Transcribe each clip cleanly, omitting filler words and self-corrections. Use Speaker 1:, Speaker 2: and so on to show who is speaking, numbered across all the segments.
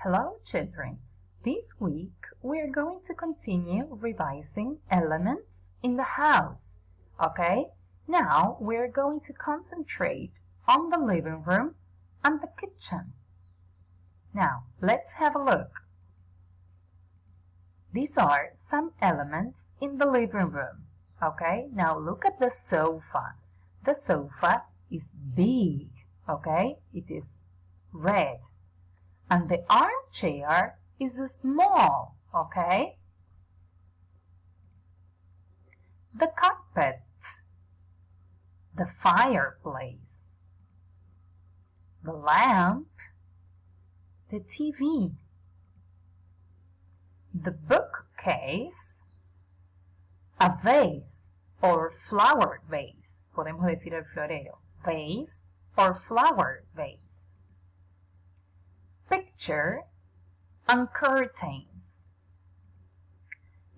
Speaker 1: Hello, children. This week we're going to continue revising elements in the house. Okay? Now we're going to concentrate on the living room and the kitchen. Now, let's have a look. These are some elements in the living room. Okay? Now look at the sofa. The sofa is big. Okay? It is red. And the armchair is small. Okay? The carpet. The fireplace. The lamp. The TV. The bookcase. A vase or flower vase. Podemos decir el florero. Vase or flower vase. Picture and curtains.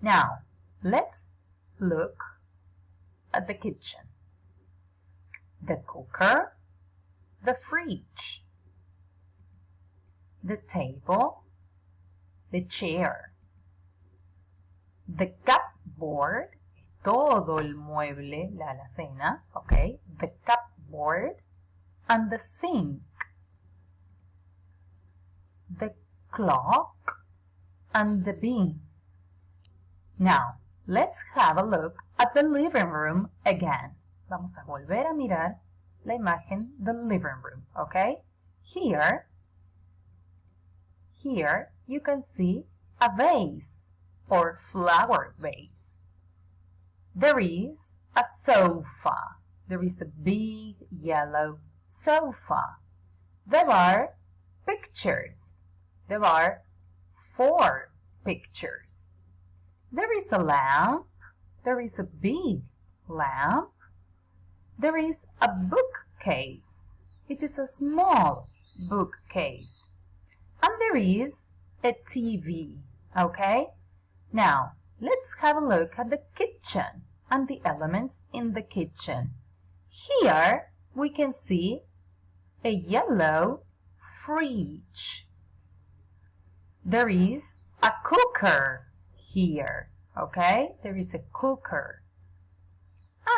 Speaker 1: Now, let's look at the kitchen. The cooker, the fridge, the table, the chair, the cupboard, todo el mueble, la alacena, okay, the cupboard, and the sink, the clock, and the bin. Now, let's have a look at the living room again. Vamos a volver a mirar la imagen del living room, okay? Here you can see a vase or flower vase. There is a sofa. There is a big yellow sofa. There are pictures. There are 4 pictures. There is a lamp. There is a big lamp. There is a bookcase. It is a small bookcase. And there is a TV. Okay? Now, let's have a look at the kitchen and the elements in the kitchen. Here we can see a yellow fridge. There is a cooker here. Okay? There is a cooker.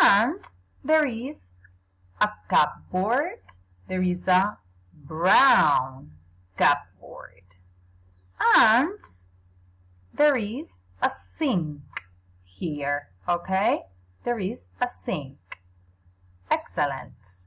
Speaker 1: And there is a cupboard. There is a brown cupboard. And there is a sink here. Okay? There is a sink. Excellent.